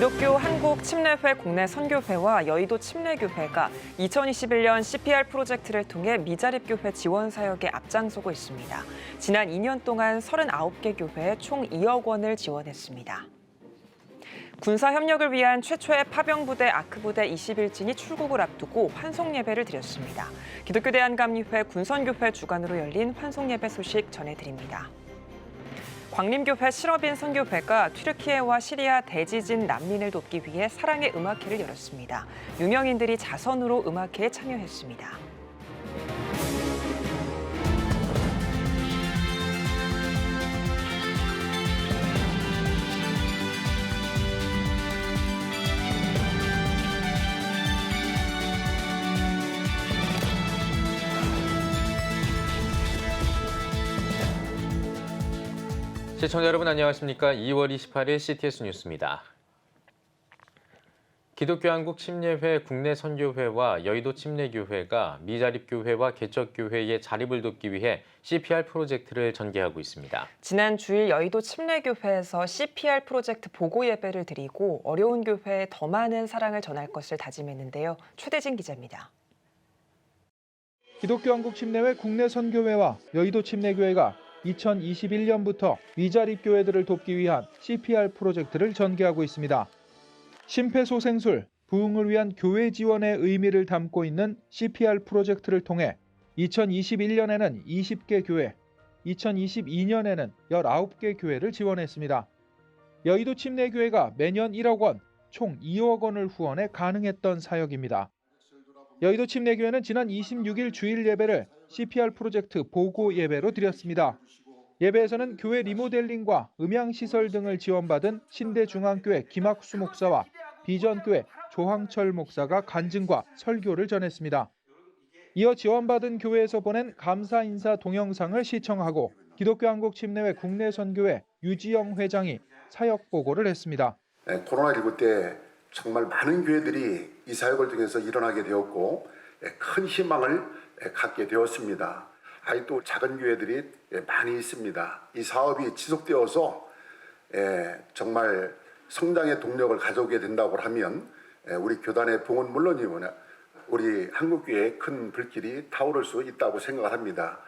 기독교 한국침례회 국내 선교회와 여의도 침례교회가 2021년 CPR 프로젝트를 통해 미자립교회 지원 사역에 앞장서고 있습니다. 지난 2년 동안 39개 교회에 총 2억 원을 지원했습니다. 군사 협력을 위한 최초의 파병부대 아크부대 21진이 출국을 앞두고 환송예배를 드렸습니다. 기독교 대한감리회 군선교회 주관으로 열린 환송예배 소식 전해드립니다. 광림교회 실업인 선교회가 튀르키예와 시리아 대지진 난민을 돕기 위해 사랑의 음악회를 열었습니다. 유명인들이 자선으로 음악회에 참여했습니다. 시청자 여러분 안녕하십니까? 2월 28일 CTS 뉴스입니다. 기독교 한국 침례회 국내 선교회와 여의도 침례교회가 미자립교회와 개척교회의 자립을 돕기 위해 CPR 프로젝트를 전개하고 있습니다. 지난 주일 여의도 침례교회에서 CPR 프로젝트 보고 예배를 드리고 어려운 교회에 더 많은 사랑을 전할 것을 다짐했는데요. 최대진 기자입니다. 기독교 한국 침례회 국내 선교회와 여의도 침례교회가 2021년부터 미자립교회들을 돕기 위한 CPR 프로젝트를 전개하고 있습니다. 심폐소생술, 부흥을 위한 교회 지원의 의미를 담고 있는 CPR 프로젝트를 통해 2021년에는 20개 교회, 2022년에는 19개 교회를 지원했습니다. 여의도 침례교회가 매년 1억 원, 총 2억 원을 후원해 가능했던 사역입니다. 여의도 침례교회는 지난 26일 주일 예배를 CPR 프로젝트 보고 예배로 드렸습니다. 예배에서는 교회 리모델링과 음향시설 등을 지원받은 신대중앙교회 김학수 목사와 비전교회 조항철 목사가 간증과 설교를 전했습니다. 이어 지원받은 교회에서 보낸 감사 인사 동영상을 시청하고 기독교 한국 침례회 국내 선교회 유지영 회장이 사역 보고를 했습니다. 코로나19 때 정말 많은 교회들이 이 사역을 통해서 일어나게 되었고 큰 희망을 갖게 되었습니다. 아직도 작은 교회들이 많이 있습니다. 이 사업이 지속되어서 정말 성장의 동력을 가져오게 된다고 하면 우리 교단의 봉은 물론이거나 우리 한국교회의 큰 불길이 타오를 수 있다고 생각을 합니다.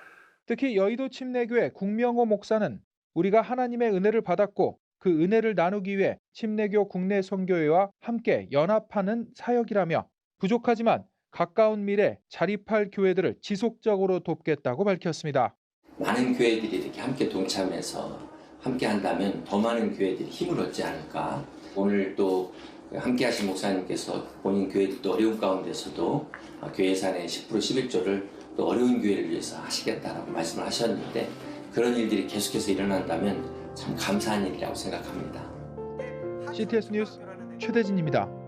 특히 여의도 침례교회 국명호 목사는 우리가 하나님의 은혜를 받았고 그 은혜를 나누기 위해 침례교 국내 선교회와 함께 연합하는 사역이라며 부족하지만 가까운 미래 자립할 교회들을 지속적으로 돕겠다고 밝혔습니다. 많은 교회들이 이렇게 함께 동참해서 함께 한다면 더 많은 교회들이 힘을 얻지 않을까. 오늘 또 함께 하신 목사님께서 본인 교회들도 어려운 가운데서도 교회 예산의 10% 11조를 또 어려운 교회를 위해서 하시겠다라고 말씀을 하셨는데 그런 일들이 계속해서 일어난다면 참 감사한 일이라고 생각합니다. CTS 뉴스 최대진입니다.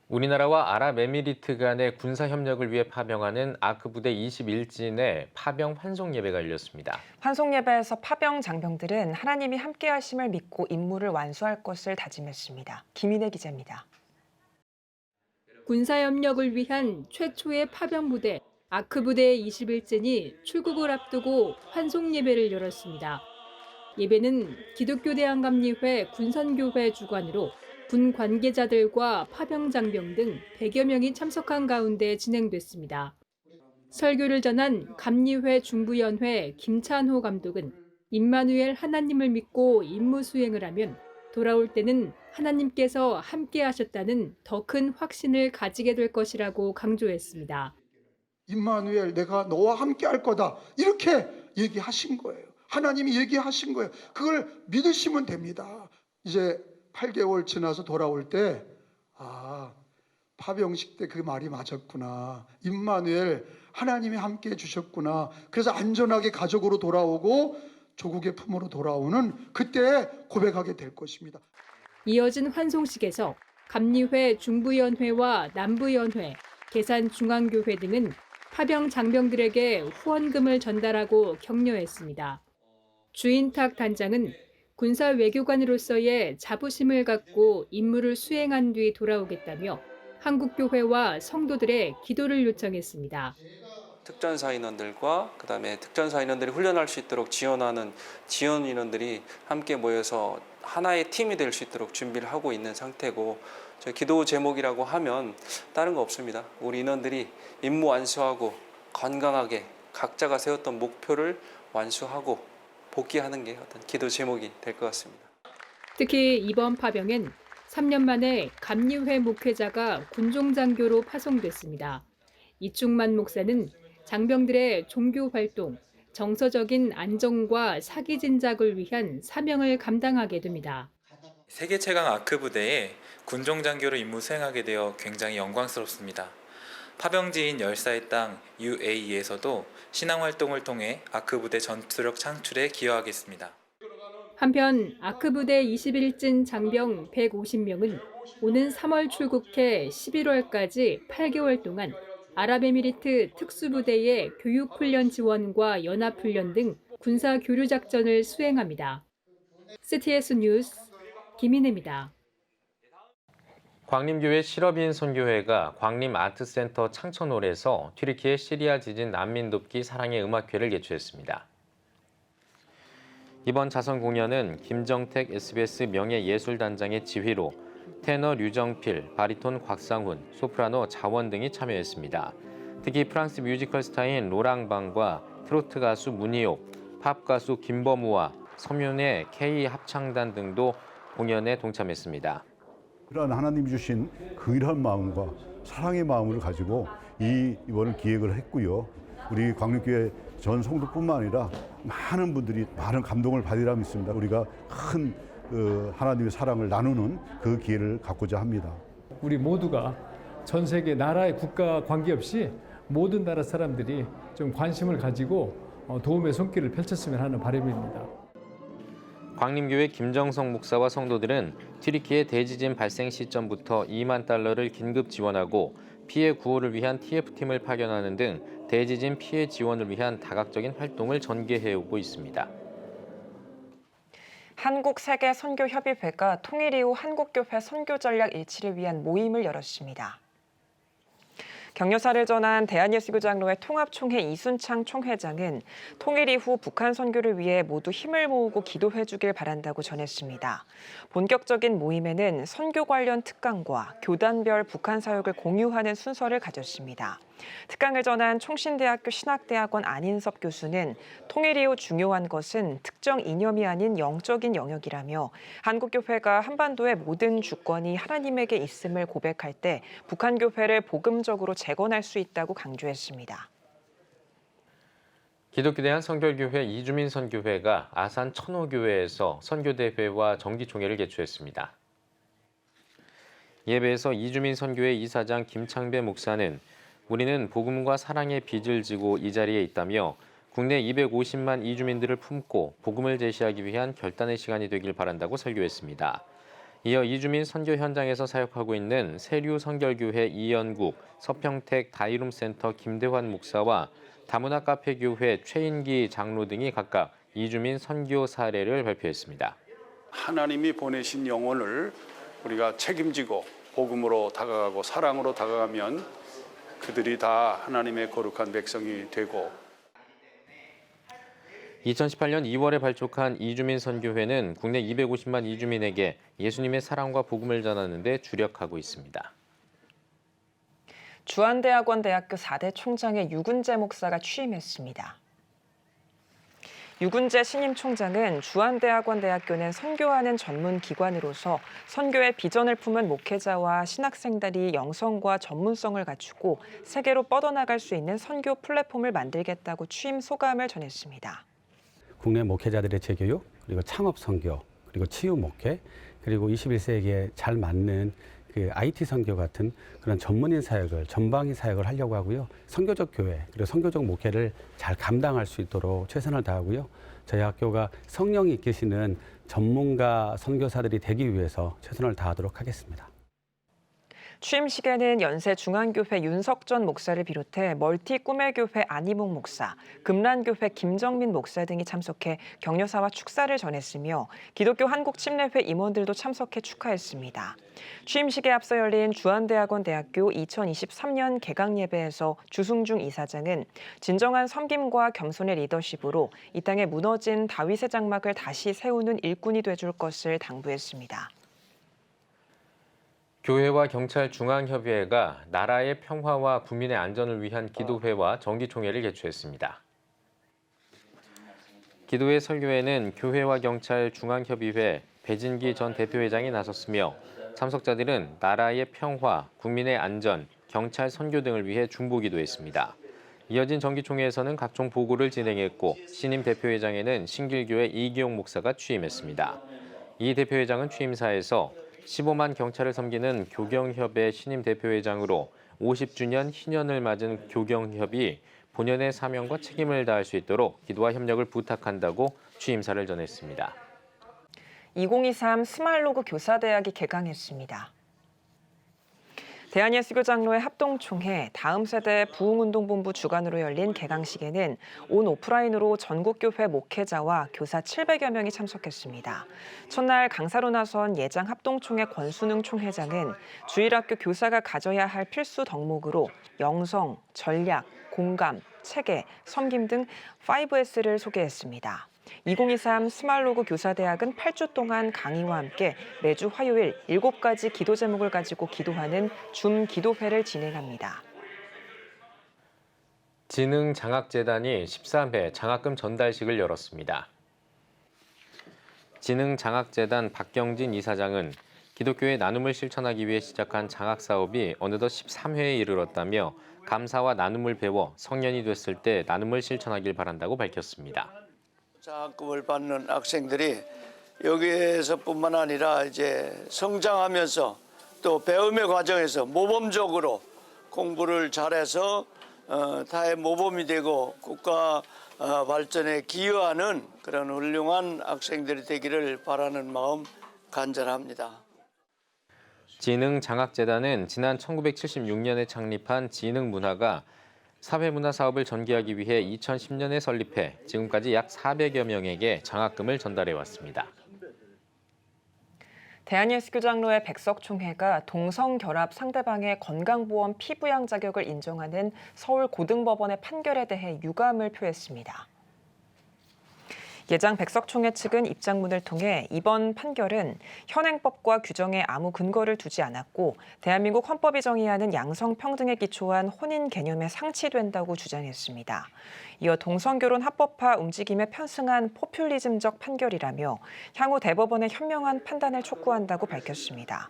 우리나라와 아랍에미리트 간의 군사 협력을 위해 파병하는 아크부대 21진의 파병 환송 예배가 열렸습니다. 환송 예배에서 파병 장병들은 하나님이 함께 하심을 믿고 임무를 완수할 것을 다짐했습니다. 김인혜 기자입니다. 군사 협력을 위한 최초의 파병 부대 아크부대 21진이 출국을 앞두고 환송 예배를 열었습니다. 예배는 기독교 대한감리회 군선교회 주관으로 군 관계자들과 파병 장병 등 100여 명이 참석한 가운데 진행됐습니다. 설교를 전한 감리회 중부연회 김찬호 감독은 임마누엘 하나님을 믿고 임무 수행을 하면 돌아올 때는 하나님께서 함께 하셨다는 더 큰 확신을 가지게 될 것이라고 강조했습니다. 임마누엘 내가 너와 함께 할 거다 이렇게 얘기하신 거예요. 하나님이 얘기하신 거예요. 그걸 믿으시면 됩니다. 이제 8개월 지나서 돌아올 때 파병식 때 그 말이 맞았구나. 임마누엘 하나님이 함께 해주셨구나. 그래서 안전하게 가족으로 돌아오고 조국의 품으로 돌아오는 그때 고백하게 될 것입니다. 이어진 환송식에서 감리회 중부연회와 남부연회, 계산중앙교회 등은 파병 장병들에게 후원금을 전달하고 격려했습니다. 주인탁 단장은 군사 외교관으로서의 자부심을 갖고 임무를 수행한 뒤 돌아오겠다며 한국교회와 성도들의 기도를 요청했습니다. 특전사 인원들과 그다음에 특전사 인원들이 훈련할 수 있도록 지원하는 지원 인원들이 함께 모여서 하나의 팀이 될 수 있도록 준비를 하고 있는 상태고, 저희 기도 제목이라고 하면 다른 거 없습니다. 우리 인원들이 임무 완수하고 건강하게 각자가 세웠던 목표를 완수하고 복귀하는 게 어떤 기도 제목이 될 것 같습니다. 특히 이번 파병엔 3년 만에 감리회 목회자가 군종장교로 파송됐습니다. 이충만 목사는 장병들의 종교 활동, 정서적인 안정과 사기 진작을 위한 사명을 감당하게 됩니다. 세계 최강 아크 부대에 군종장교로 임무 수행하게 되어 굉장히 영광스럽습니다. 파병지인 열사의 땅 UAE에서도 신앙활동을 통해 아크 부대 전투력 창출에 기여하겠습니다. 한편 아크 부대 21진 장병 150명은 오는 3월 출국해 11월까지 8개월 동안 아랍에미리트 특수부대의 교육훈련 지원과 연합훈련 등 군사 교류 작전을 수행합니다. CTS 뉴스 김인혜입니다. 광림교회 실업인 선교회가 광림아트센터 창천홀에서 튀르키예 시리아 지진 난민 돕기 사랑의 음악회를 개최했습니다. 이번 자선 공연은 김정택 SBS 명예예술단장의 지휘로 테너 류정필, 바리톤 곽상훈, 소프라노 자원 등이 참여했습니다. 특히 프랑스 뮤지컬 스타인 로랑방과 트로트 가수 문희옥, 팝 가수 김범우와 서윤의 K 합창단 등도 공연에 동참했습니다. 그러한 하나님이 주신 긍휼한 마음과 사랑의 마음을 가지고 이번을 기획을 했고요. 우리 광림교회 전 성도뿐만 아니라 많은 분들이 많은 감동을 받으리라 믿습니다. 우리가 큰 하나님의 사랑을 나누는 그 기회를 갖고자 합니다. 우리 모두가 전 세계 나라의 국가 관계없이 모든 나라 사람들이 좀 관심을 가지고 도움의 손길을 펼쳤으면 하는 바람입니다. 광림교회 김정성 목사와 성도들은 튀르키예 대지진 발생 시점부터 2만 달러를 긴급 지원하고 피해 구호를 위한 TF팀을 파견하는 등 대지진 피해 지원을 위한 다각적인 활동을 전개해오고 있습니다. 한국세계선교협의회가 통일 이후 한국교회 선교 전략 일치를 위한 모임을 열었습니다. 격려사를 전한 대한예수교장로회 통합총회 이순창 총회장은 통일 이후 북한 선교를 위해 모두 힘을 모으고 기도해 주길 바란다고 전했습니다. 본격적인 모임에는 선교 관련 특강과 교단별 북한 사역을 공유하는 순서를 가졌습니다. 특강을 전한 총신대학교 신학대학원 안인섭 교수는 통일 이후 중요한 것은 특정 이념이 아닌 영적인 영역이라며 한국교회가 한반도의 모든 주권이 하나님에게 있음을 고백할 때 북한 교회를 복음적으로 재건할 수 있다고 강조했습니다. 기독교대한 성결교회 이주민 선교회가 아산 천호교회에서 선교대회와 정기총회를 개최했습니다. 예배에서 이주민 선교회 이사장 김창배 목사는 우리는 복음과 사랑의 빚을 지고 이 자리에 있다며 국내 250만 이주민들을 품고 복음을 제시하기 위한 결단의 시간이 되길 바란다고 설교했습니다. 이어 이주민 선교 현장에서 사역하고 있는 세류 선결교회 이연국, 서평택 다이룸센터 김대환 목사와 다문화 카페교회 최인기 장로 등이 각각 이주민 선교 사례를 발표했습니다. 하나님이 보내신 영혼을 우리가 책임지고 복음으로 다가가고 사랑으로 다가가면 그들이 다 하나님의 거룩한 백성이 되고 2018년 2월에 발족한 이주민 선교회는 국내 250만 이주민에게 예수님의 사랑과 복음을 전하는 데 주력하고 있습니다. 주한대학원 대학교 4대 총장의 유근재 목사가 취임했습니다. 유근재 신임 총장은 주한대학원 대학교는 선교하는 전문 기관으로서 선교의 비전을 품은 목회자와 신학생들이 영성과 전문성을 갖추고 세계로 뻗어나갈 수 있는 선교 플랫폼을 만들겠다고 취임 소감을 전했습니다. 국내 목회자들의 재교육, 그리고 창업 선교, 그리고 치유 목회, 그리고 21세기에 잘 맞는 그 IT 선교 같은 그런 전문인 사역을, 전방위 사역을 하려고 하고요. 선교적 교회, 그리고 선교적 목회를 잘 감당할 수 있도록 최선을 다하고요. 저희 학교가 성령이 이끄시는 전문가 선교사들이 되기 위해서 최선을 다하도록 하겠습니다. 취임식에는 연세 중앙교회 윤석전 목사를 비롯해 멀티 꿈의 교회 안희목 목사, 금란교회 김정민 목사 등이 참석해 격려사와 축사를 전했으며 기독교 한국침례회 임원들도 참석해 축하했습니다. 취임식에 앞서 열린 주한대학원대학교 2023년 개강 예배에서 주승중 이사장은 진정한 섬김과 겸손의 리더십으로 이 땅에 무너진 다윗의 장막을 다시 세우는 일꾼이 돼줄 것을 당부했습니다. 교회와 경찰 중앙협의회가 나라의 평화와 국민의 안전을 위한 기도회와 정기총회를 개최했습니다. 기도회 설교에는 교회와 경찰 중앙협의회 배진기 전 대표회장이 나섰으며 참석자들은 나라의 평화, 국민의 안전, 경찰 선교 등을 위해 중보기도했습니다. 이어진 정기총회에서는 각종 보고를 진행했고 신임 대표회장에는 신길교회 이기용 목사가 취임했습니다. 이 대표회장은 취임사에서 15만 경찰을 섬기는 교경협의 신임 대표회장으로 50주년 희년을 맞은 교경협이 본연의 사명과 책임을 다할 수 있도록 기도와 협력을 부탁한다고 취임사를 전했습니다. 2023 스말로그 교사대학이 개강했습니다. 대한예수교장로회 합동총회 다음 세대 부흥운동본부 주관으로 열린 개강식에는 온 오프라인으로 전국교회 목회자와 교사 700여 명이 참석했습니다. 첫날 강사로 나선 예장 합동총회 권순흥 총회장은 주일학교 교사가 가져야 할 필수 덕목으로 영성, 전략, 공감, 체계, 섬김 등 5S를 소개했습니다. 2023 스말로그 교사대학은 8주 동안 강의와 함께 매주 화요일 7가지 기도 제목을 가지고 기도하는 줌 기도회를 진행합니다. 진흥장학재단이 13회 장학금 전달식을 열었습니다. 진흥장학재단 박경진 이사장은 기독교의 나눔을 실천하기 위해 시작한 장학사업이 어느덧 13회에 이르렀다며 감사와 나눔을 배워 성년이 됐을 때 나눔을 실천하길 바란다고 밝혔습니다. 장학금을 받는 학생들이 여기에서뿐만 아니라 이제 성장하면서 또 배움의 과정에서 모범적으로 공부를 잘해서 타의 모범이 되고 국가 발전에 기여하는 그런 훌륭한 학생들이 되기를 바라는 마음 간절합니다. 진흥장학재단은 지난 1976년에 창립한 진흥문화가 사회문화 사업을 전개하기 위해 2010년에 설립해 지금까지 약 400여 명에게 장학금을 전달해왔습니다. 대한예수교장로회 백석총회가 동성결합 상대방의 건강보험 피부양 자격을 인정하는 서울고등법원의 판결에 대해 유감을 표했습니다. 예장 백석총회 측은 입장문을 통해 이번 판결은 현행법과 규정에 아무 근거를 두지 않았고 대한민국 헌법이 정의하는 양성평등에 기초한 혼인 개념에 상치된다고 주장했습니다. 이어 동성결혼 합법화 움직임에 편승한 포퓰리즘적 판결이라며 향후 대법원의 현명한 판단을 촉구한다고 밝혔습니다.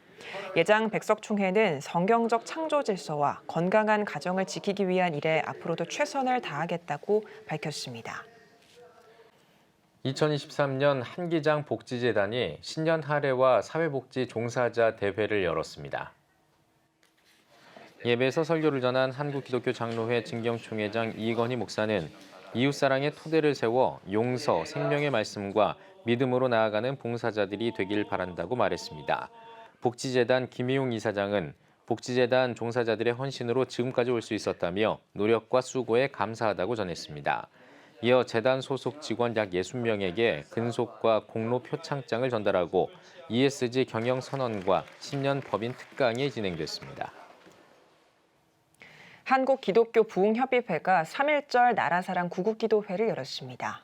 예장 백석총회는 성경적 창조 질서와 건강한 가정을 지키기 위한 일에 앞으로도 최선을 다하겠다고 밝혔습니다. 2023년 한기장 복지재단이 신년 할애와 사회복지 종사자 대회를 열었습니다. 예배에서 설교를 전한 한국기독교장로회 진경총회장 이건희 목사는 이웃사랑의 토대를 세워 용서, 생명의 말씀과 믿음으로 나아가는 봉사자들이 되길 바란다고 말했습니다. 복지재단 김희용 이사장은 복지재단 종사자들의 헌신으로 지금까지 올 수 있었다며 노력과 수고에 감사하다고 전했습니다. 이어 재단 소속 직원 약 60명에게 근속과 공로 표창장을 전달하고 ESG 경영 선언과 신년 법인 특강이 진행됐습니다. 한국기독교 부흥협의회가 3.1절 나라사랑 구국기도회를 열었습니다.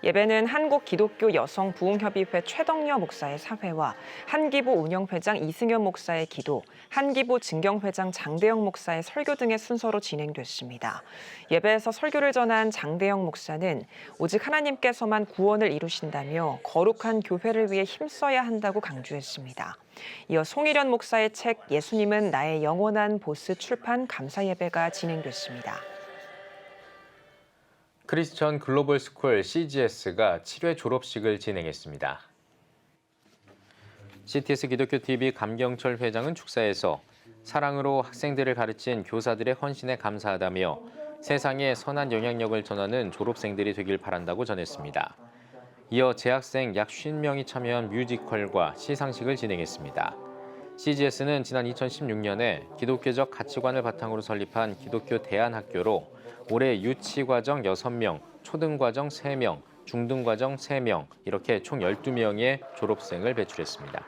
예배는 한국기독교 여성부흥협의회 최덕녀 목사의 사회와 한기부 운영회장 이승현 목사의 기도, 한기부 증경회장 장대영 목사의 설교 등의 순서로 진행됐습니다. 예배에서 설교를 전한 장대영 목사는 오직 하나님께서만 구원을 이루신다며 거룩한 교회를 위해 힘써야 한다고 강조했습니다. 이어 송일현 목사의 책 예수님은 나의 영원한 보스 출판 감사 예배가 진행됐습니다. 크리스천 글로벌 스쿨 CGS가 7회 졸업식을 진행했습니다. CTS 기독교TV 감경철 회장은 축사에서 사랑으로 학생들을 가르친 교사들의 헌신에 감사하다며 세상에 선한 영향력을 전하는 졸업생들이 되길 바란다고 전했습니다. 이어 재학생 약 50명이 참여한 뮤지컬과 시상식을 진행했습니다. CGS는 지난 2016년에 기독교적 가치관을 바탕으로 설립한 기독교 대안학교로 올해 유치과정 6명, 초등과정 3명, 중등과정 3명, 이렇게 총 12명의 졸업생을 배출했습니다.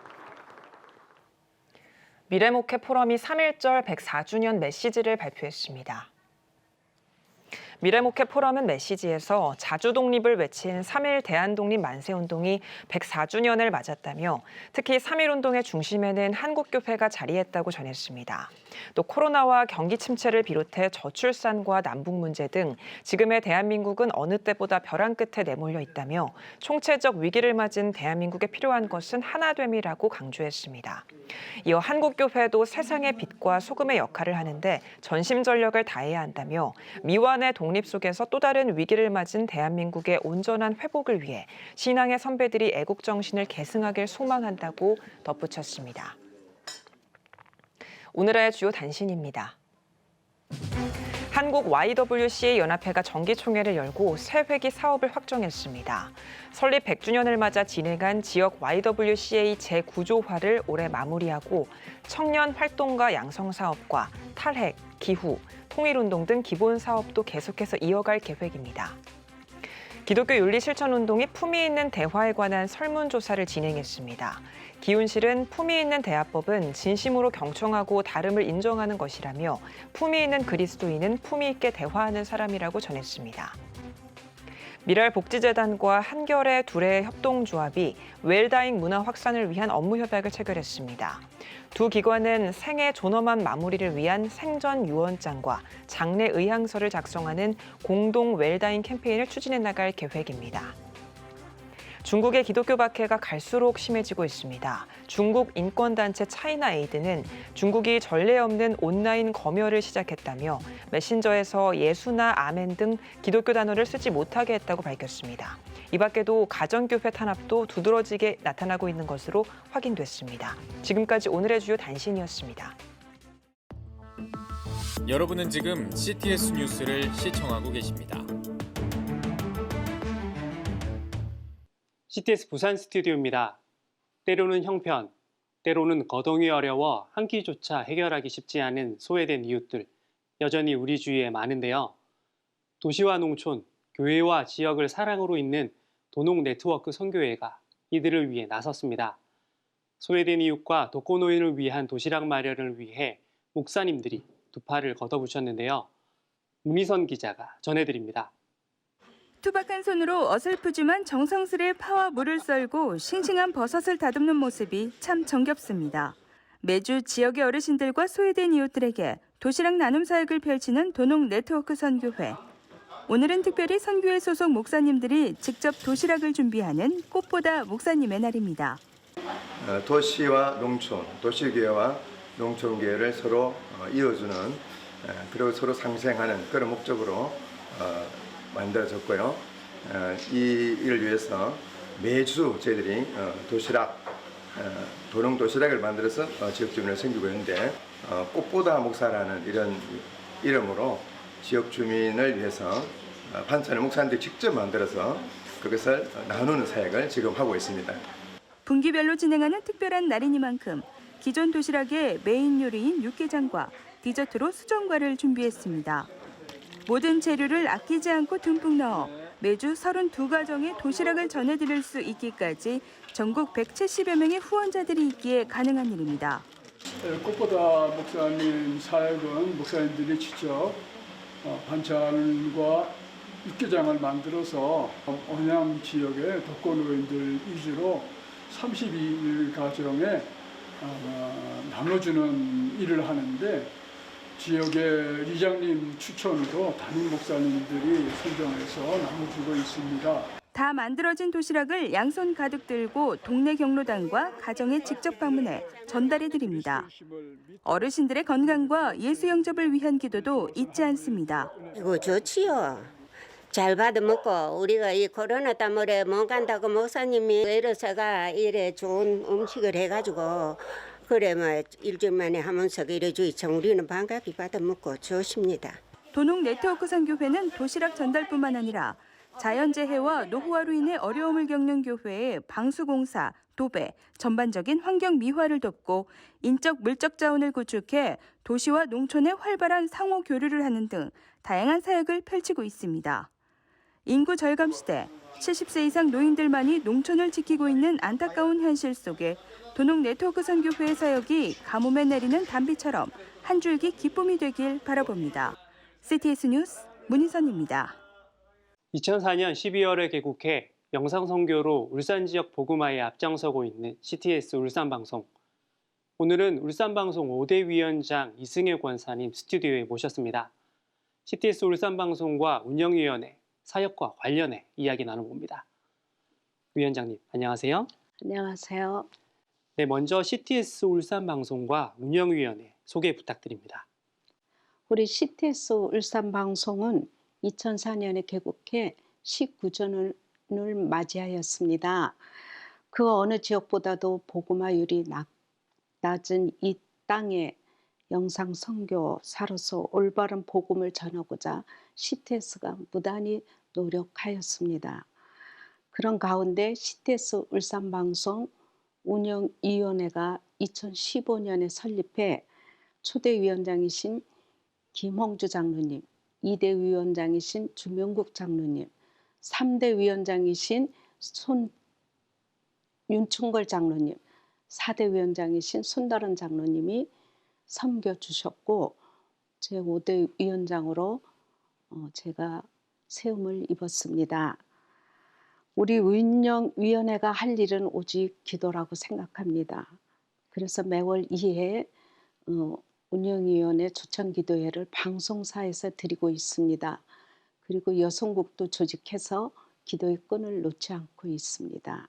미래목회 포럼이 3.1절 104주년 메시지를 발표했습니다. 미래목회 포럼은 메시지에서 자주 독립을 외친 3.1 대한독립 만세운동이 104주년을 맞았다며 특히 3.1운동의 중심에는 한국교회가 자리했다고 전했습니다. 또 코로나와 경기 침체를 비롯해 저출산과 남북 문제 등 지금의 대한민국은 어느 때보다 벼랑 끝에 내몰려 있다며 총체적 위기를 맞은 대한민국에 필요한 것은 하나됨이라고 강조했습니다. 이어 한국교회도 세상의 빛과 소금의 역할을 하는데 전심전력을 다해야 한다며 미완의 독립 속에서 또 다른 위기를 맞은 대한민국의 온전한 회복을 위해 신앙의 선배들이 애국정신을 계승하길 소망한다고 덧붙였습니다. 오늘의 주요 단신입니다. 한국 YWCA 연합회가 정기총회를 열고 새 회기 사업을 확정했습니다. 설립 100주년을 맞아 진행한 지역 YWCA 제9조화를 올해 마무리하고 청년 활동가 양성 사업과 탈핵, 기후, 통일운동 등 기본 사업도 계속해서 이어갈 계획입니다. 기독교 윤리실천운동이 품위 있는 대화에 관한 설문조사를 진행했습니다. 기훈실은 품위 있는 대화법은 진심으로 경청하고 다름을 인정하는 것이라며 품위 있는 그리스도인은 품위 있게 대화하는 사람이라고 전했습니다. 미랄복지재단과 한겨레 둘의 협동조합이 웰다잉 문화 확산을 위한 업무 협약을 체결했습니다. 두 기관은 생애 존엄한 마무리를 위한 생전 유언장과 장례 의향서를 작성하는 공동 웰다잉 캠페인을 추진해 나갈 계획입니다. 중국의 기독교 박해가 갈수록 심해지고 있습니다. 중국 인권단체 차이나에이드는 중국이 전례 없는 온라인 검열을 시작했다며 메신저에서 예수나 아멘 등 기독교 단어를 쓰지 못하게 했다고 밝혔습니다. 이 밖에도 가정교회 탄압도 두드러지게 나타나고 있는 것으로 확인됐습니다. 지금까지 오늘의 주요 단신이었습니다. 여러분은 지금 CTS 뉴스를 시청하고 계십니다. CTS 부산 스튜디오입니다. 때로는 형편, 때로는 거동이 어려워 한 끼조차 해결하기 쉽지 않은 소외된 이웃들, 여전히 우리 주위에 많은데요. 도시와 농촌, 교회와 지역을 사랑으로 잇는 도농 네트워크 선교회가 이들을 위해 나섰습니다. 소외된 이웃과 독거노인을 위한 도시락 마련을 위해 목사님들이 두 팔을 걷어붙였는데요. 문희선 기자가 전해드립니다. 투박한 손으로 어설프지만 정성스레 파와 물을 썰고 싱싱한 버섯을 다듬는 모습이 참 정겹습니다. 매주 지역의 어르신들과 소외된 이웃들에게 도시락 나눔 사역을 펼치는 도농 네트워크 선교회. 오늘은 특별히 선교회 소속 목사님들이 직접 도시락을 준비하는 꽃보다 목사님의 날입니다. 도시와 농촌, 도시교회와 농촌교회를 서로 이어주는 그리고 서로 상생하는 그런 목적으로 만들어졌고요. 이 일을 위해서 매주 저희들이 도농 도시락을 만들어서 지역 주민을 섬기고 있는데 꽃보다 목사라는 이런 이름으로 지역 주민을 위해서 반찬을 목사님들이 직접 만들어서 그것을 나누는 사역을 지금 하고 있습니다. 분기별로 진행하는 특별한 날이니만큼 기존 도시락의 메인 요리인 육개장과 디저트로 수정과를 준비했습니다. 모든 재료를 아끼지 않고 듬뿍 넣어 매주 32가정의 도시락을 전해드릴 수 있기까지 전국 170여 명의 후원자들이 있기에 가능한 일입니다. 꽃보다 목사님 사역은 목사님들이 직접 반찬과 육개장을 만들어서 언양 지역의 독거노인들 위주로 32가정에 나눠주는 일을 하는데 지역의 이장님 추천으로 담임 목사님들이 선정해서 나눠주고 있습니다. 다 만들어진 도시락을 양손 가득 들고 동네 경로당과 가정에 직접 방문해 전달해 드립니다. 어르신들의 건강과 예수 영접을 위한 기도도 잊지 않습니다. 이거 좋지요. 잘 받아 먹고 우리가 이 코로나 때문에 못 간다고 목사님이 외로서가 이래 좋은 음식을 해가지고 그래 뭐 일주일 만에 하면서 이래 주이청 우리는 반갑게 받아 먹고 좋습니다. 도농 네트워크 선교회는 도시락 전달뿐만 아니라 자연재해와 노후화로 인해 어려움을 겪는 교회에 방수공사, 도배, 전반적인 환경 미화를 돕고 인적 물적 자원을 구축해 도시와 농촌의 활발한 상호 교류를 하는 등 다양한 사역을 펼치고 있습니다. 인구 절감 시대 70세 이상 노인들만이 농촌을 지키고 있는 안타까운 현실 속에 도농 네트워크 선교회의 사역이 가뭄에 내리는 단비처럼 한 줄기 기쁨이 되길 바라봅니다. CTS 뉴스 문희선입니다. 2004년 12월에 개국해 영상 선교로 울산 지역 복음화에 앞장서고 있는 CTS 울산방송. 오늘은 울산방송 5대 위원장 이승혜 권사님 스튜디오에 모셨습니다. CTS 울산방송과 운영위원회, 사역과 관련해 이야기 나눠봅니다. 위원장님, 안녕하세요. 안녕하세요. 네, 먼저 CTS 울산방송과 운영위원회 소개 부탁드립니다. 우리 CTS 울산방송은 2004년에 개국해 19주년을 맞이하였습니다. 그 어느 지역보다도 복음화율이 낮은 이 땅에 영상 선교사로서 올바른 복음을 전하고자 CTS가 무단히 노력하였습니다. 그런 가운데 CTS 울산방송 운영위원회가 2015년에 설립해 초대 위원장이신 김홍주 장로님, 2대 위원장이신 주명국 장로님, 3대 위원장이신 윤충걸 장로님, 4대 위원장이신 손다른 장로님이 섬겨주셨고 제5대 위원장으로 제가 세움을 입었습니다. 우리 운영위원회가 할 일은 오직 기도라고 생각합니다. 그래서 매월 2회 운영위원회 초청기도회를 방송사에서 드리고 있습니다. 그리고 여성국도 조직해서 기도의 끈을 놓지 않고 있습니다.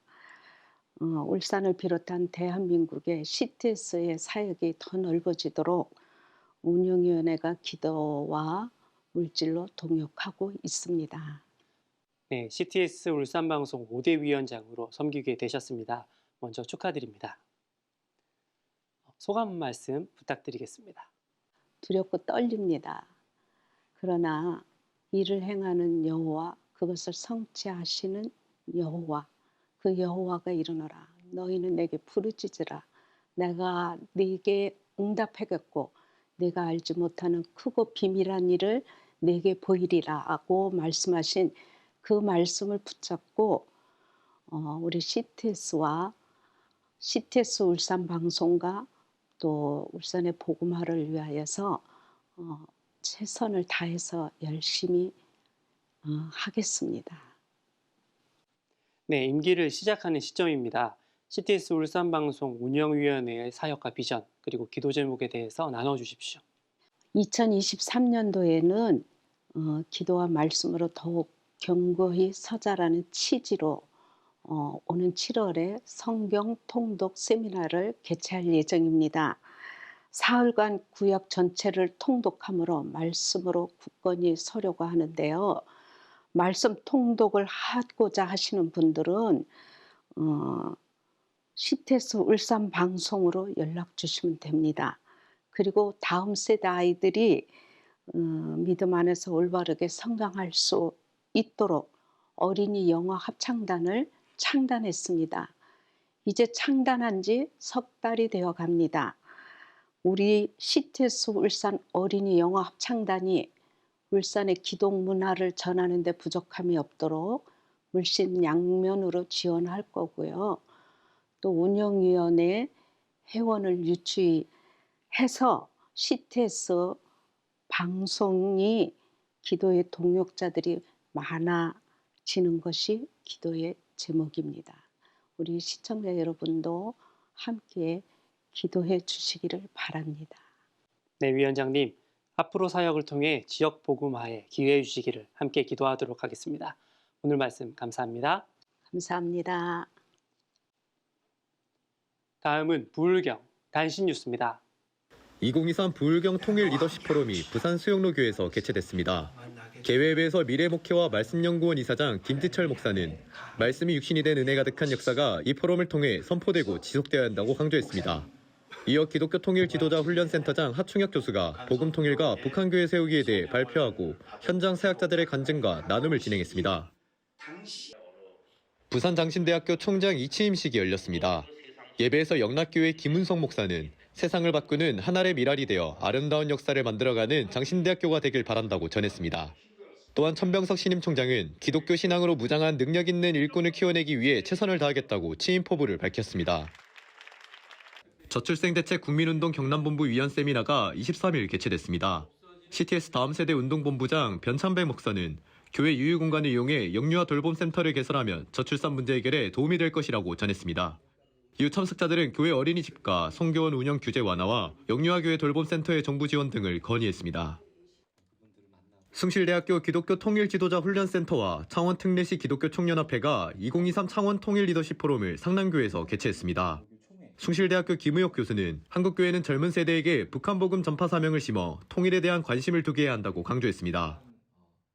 울산을 비롯한 대한민국의 CTS의 사역이 더 넓어지도록 운영위원회가 기도와 물질로 동역하고 있습니다. 네, CTS 울산방송 5대 위원장으로 섬기게 되셨습니다. 먼저 축하드립니다. 소감 말씀 부탁드리겠습니다. 두렵고 떨립니다. 그러나 일을 행하는 여호와, 그것을 성취하시는 여호와, 그 여호와가 이르노라. 너희는 내게 부르짖으라. 내가 네게 응답하겠고 네가 알지 못하는 크고 비밀한 일을 내게 보이리라고 말씀하신 그 말씀을 붙잡고 우리 CTS와 CTS 울산 방송과 또 울산의 복음화를 위하여서 최선을 다해서 열심히 하겠습니다. 네, 임기를 시작하는 시점입니다. CTS 울산방송 운영위원회의 사역과 비전 그리고 기도 제목에 대해서 나눠주십시오. 2023년도에는 기도와 말씀으로 더욱 견고히 서자라는 취지로 오는 7월에 성경 통독 세미나를 개최할 예정입니다. 사흘간 구약 전체를 통독함으로 말씀으로 굳건히 서려고 하는데요. 말씀 통독을 하고자 하시는 분들은 CTS 울산 방송으로 연락 주시면 됩니다. 그리고 다음 세대 아이들이 믿음 안에서 올바르게 성장할 수 있도록 어린이 영어 합창단을 창단했습니다. 이제 창단한 지 석 달이 되어 갑니다. 우리 CTS 울산 어린이 영어 합창단이 울산의 기독 문화를 전하는 데 부족함이 없도록 물심양면으로 지원할 거고요. 또 운영위원회 회원을 유치해서 CTS 방송이 기도의 동역자들이 많아지는 것이 기도의 제목입니다. 우리 시청자 여러분도 함께 기도해 주시기를 바랍니다. 네, 위원장님. 앞으로 사역을 통해 지역 복음화에 기회해 주시기를 함께 기도하도록 하겠습니다. 오늘 말씀 감사합니다. 감사합니다. 다음은 부울경 단신 뉴스입니다. 2023 부울경 통일 리더십 포럼이 부산 수영로교에서 개최됐습니다. 개회회에서 미래목회와 말씀연구원 이사장 김지철 목사는 말씀이 육신이 된 은혜 가득한 역사가 이 포럼을 통해 선포되고 지속되어야 한다고 강조했습니다. 이어 기독교 통일 지도자 훈련센터장 하충혁 교수가 복음 통일과 북한교회 세우기에 대해 발표하고 현장 사역자들의 간증과 나눔을 진행했습니다. 부산장신대학교 총장 이취임식이 열렸습니다. 예배에서 영락교회 김은성 목사는 세상을 바꾸는 하나의 미랄이 되어 아름다운 역사를 만들어가는 장신대학교가 되길 바란다고 전했습니다. 또한 천병석 신임 총장은 기독교 신앙으로 무장한 능력 있는 일꾼을 키워내기 위해 최선을 다하겠다고 취임 포부를 밝혔습니다. 저출생 대책 국민운동 경남본부 위원 세미나가 23일 개최됐습니다. CTS 다음 세대 운동본부장 변찬배 목사는 교회 유휴 공간을 이용해 영유아 돌봄 센터를 개설하면 저출산 문제 해결에 도움이 될 것이라고 전했습니다. 이후 참석자들은 교회 어린이집과 성교원 운영 규제 완화와 영유아 교회 돌봄 센터의 정부 지원 등을 건의했습니다. 숭실대학교 기독교 통일 지도자 훈련센터와 창원 특례시 기독교 총연합회가 2023 창원 통일 리더십 포럼을 상남교에서 개최했습니다. 숭실대학교 김의옥 교수는 한국교회는 젊은 세대에게 북한 복음 전파 사명을 심어 통일에 대한 관심을 두게 해야 한다고 강조했습니다.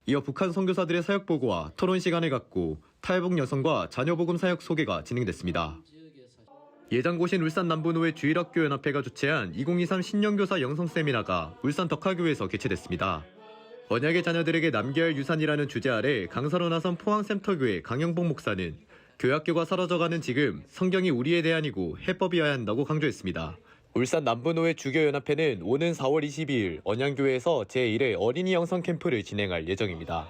이어 북한 선교사들의 사역 보고와 토론 시간을 갖고 탈북 여성과 자녀 복음 사역 소개가 진행됐습니다. 예장고신 울산 남부노회 주일학교연합회가 주최한 2023 신년교사 영성 세미나가 울산 덕화교에서 개최됐습니다. 언약의 자녀들에게 남겨야 할 유산이라는 주제 아래 강사로 나선 포항센터교회 강영복 목사는 교회학교가 사라져가는 지금 성경이 우리의 대안이고 해법이어야 한다고 강조했습니다. 울산 남부노회 주교연합회는 오는 4월 22일 언양교회에서 제1회 어린이 영성 캠프를 진행할 예정입니다.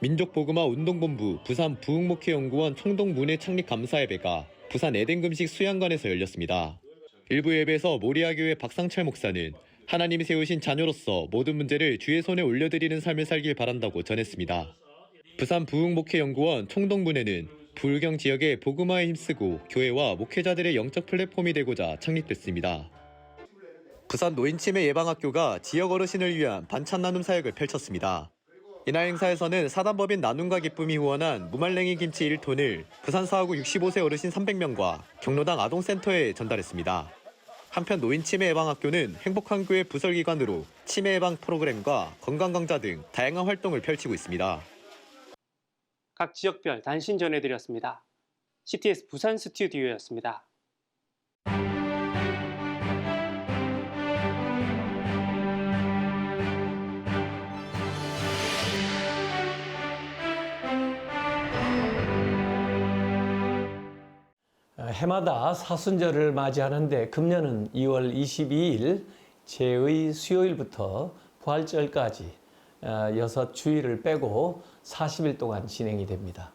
민족복음화 운동본부 부산 부흥목회연구원 총동문회 창립 감사예배가 부산 에덴금식 수양관에서 열렸습니다. 일부 예배에서 모리아교회 박상철 목사는 하나님이 세우신 자녀로서 모든 문제를 주의 손에 올려드리는 삶을 살길 바란다고 전했습니다. 부산 부흥목회연구원 총동문회는 불경 지역의 복음화에 힘쓰고 교회와 목회자들의 영적 플랫폼이 되고자 창립됐습니다. 부산 노인치매 예방학교가 지역 어르신을 위한 반찬 나눔 사역을 펼쳤습니다. 이날 행사에서는 사단법인 나눔과 기쁨이 후원한 무말랭이 김치 1톤을 부산 사하구 65세 어르신 300명과 경로당 아동센터에 전달했습니다. 한편 노인치매 예방학교는 행복한 교회 부설기관으로 치매 예방 프로그램과 건강강좌 등 다양한 활동을 펼치고 있습니다. 각 지역별 단신 전해드렸습니다. CTS 부산 스튜디오였습니다. 해마다 사순절을 맞이하는데 금년은 2월 22일 제의 수요일부터 부활절까지 6주일을 빼고 40일 동안 진행이 됩니다.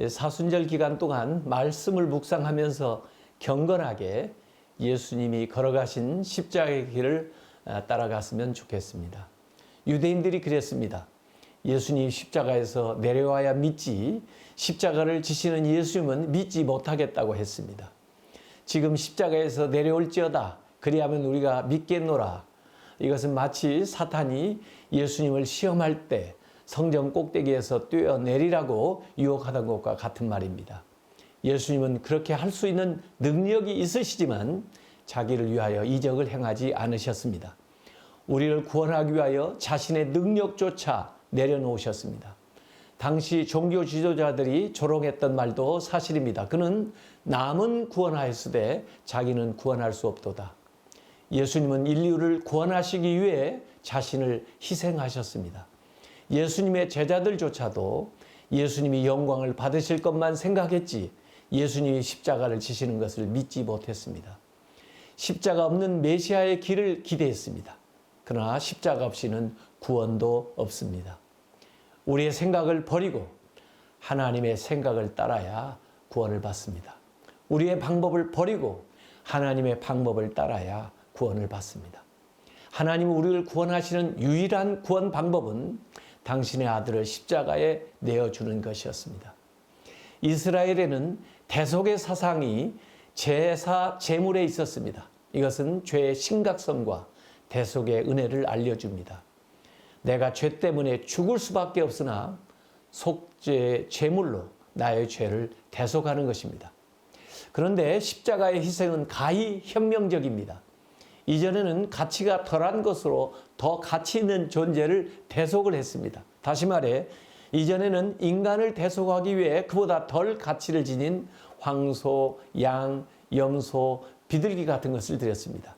사순절 기간 동안 말씀을 묵상하면서 경건하게 예수님이 걸어가신 십자가의 길을 따라갔으면 좋겠습니다. 유대인들이 그랬습니다. 예수님 십자가에서 내려와야 믿지 십자가를 지시는 예수님은 믿지 못하겠다고 했습니다. 지금 십자가에서 내려올지어다 그리하면 우리가 믿겠노라. 이것은 마치 사탄이 예수님을 시험할 때 성전 꼭대기에서 뛰어내리라고 유혹하던 것과 같은 말입니다. 예수님은 그렇게 할 수 있는 능력이 있으시지만 자기를 위하여 이적을 행하지 않으셨습니다. 우리를 구원하기 위하여 자신의 능력조차 내려놓으셨습니다. 당시 종교 지도자들이 조롱했던 말도 사실입니다. 그는 남은 구원하였으되 자기는 구원할 수 없도다. 예수님은 인류를 구원하시기 위해 자신을 희생하셨습니다. 예수님의 제자들조차도 예수님이 영광을 받으실 것만 생각했지 예수님이 십자가를 지시는 것을 믿지 못했습니다. 십자가 없는 메시아의 길을 기대했습니다. 그러나 십자가 없이는 구원도 없습니다. 우리의 생각을 버리고 하나님의 생각을 따라야 구원을 받습니다. 우리의 방법을 버리고 하나님의 방법을 따라야 구원을 받습니다. 하나님은 우리를 구원하시는 유일한 구원 방법은 당신의 아들을 십자가에 내어주는 것이었습니다. 이스라엘에는 대속의 사상이 제사, 제물에 있었습니다. 이것은 죄의 심각성과 대속의 은혜를 알려줍니다. 내가 죄 때문에 죽을 수밖에 없으나 속죄의 제물로 나의 죄를 대속하는 것입니다. 그런데 십자가의 희생은 가히 혁명적입니다. 이전에는 가치가 덜한 것으로 더 가치 있는 존재를 대속을 했습니다. 다시 말해 이전에는 인간을 대속하기 위해 그보다 덜 가치를 지닌 황소, 양, 염소, 비둘기 같은 것을 드렸습니다.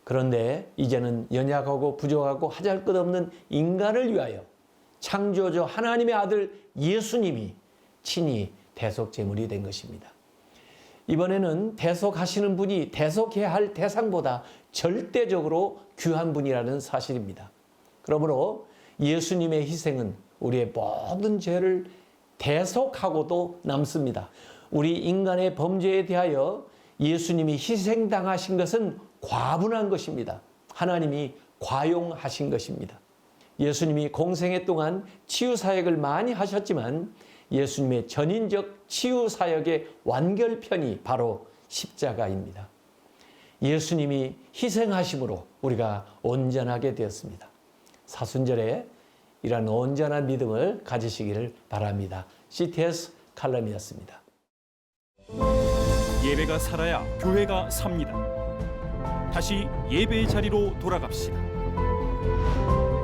그런데 이제는 연약하고 부족하고 하잘것없는 인간을 위하여 창조주 하나님의 아들 예수님이 친히 대속 제물이 된 것입니다. 이번에는 대속하시는 분이 대속해야 할 대상보다 절대적으로 귀한 분이라는 사실입니다. 그러므로 예수님의 희생은 우리의 모든 죄를 대속하고도 남습니다. 우리 인간의 범죄에 대하여 예수님이 희생당하신 것은 과분한 것입니다. 하나님이 과용하신 것입니다. 예수님이 공생애 동안 치유사역을 많이 하셨지만 예수님의 전인적 치유사역의 완결편이 바로 십자가입니다. 예수님이 희생하심으로 우리가 온전하게 되었습니다. 사순절에 이런 온전한 믿음을 가지시기를 바랍니다. CTS 칼럼이었습니다. 예배가 살아야 교회가 삽니다. 다시 예배의 자리로 돌아갑시다.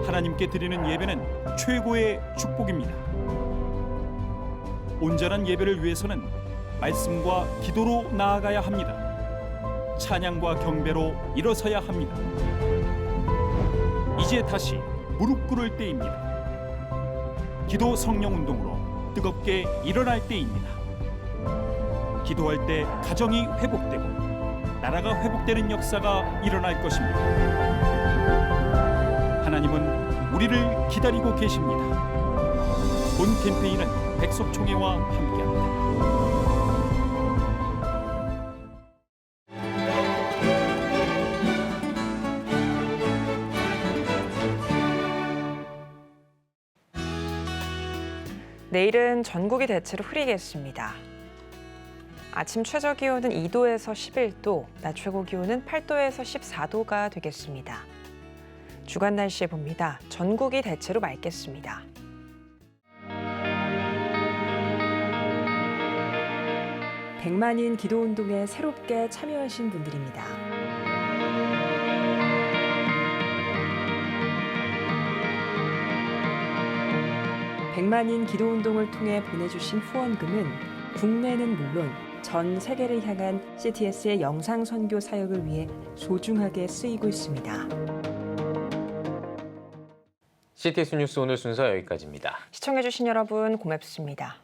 하나님께 드리는 예배는 최고의 축복입니다. 온전한 예배를 위해서는 말씀과 기도로 나아가야 합니다. 찬양과 경배로 일어서야 합니다. 이제 다시 무릎 꿇을 때입니다. 기도 성령 운동으로 뜨겁게 일어날 때입니다. 기도할 때 가정이 회복되고 나라가 회복되는 역사가 일어날 것입니다. 하나님은 우리를 기다리고 계십니다. 본 캠페인은 백석총회와 함께합니다. 내일은 전국이 대체로 흐리겠습니다. 아침 최저 기온은 2도에서 11도, 낮 최고 기온은 8도에서 14도가 되겠습니다. 주간 날씨 봅니다. 전국이 대체로 맑겠습니다. 백만인 기도운동에 새롭게 참여하신 분들입니다. 백만인 기도운동을 통해 보내주신 후원금은 국내는 물론 전 세계를 향한 CTS의 영상 선교 사역을 위해 소중하게 쓰이고 있습니다. CTS 뉴스 오늘 순서 여기까지입니다. 시청해주신 여러분 고맙습니다.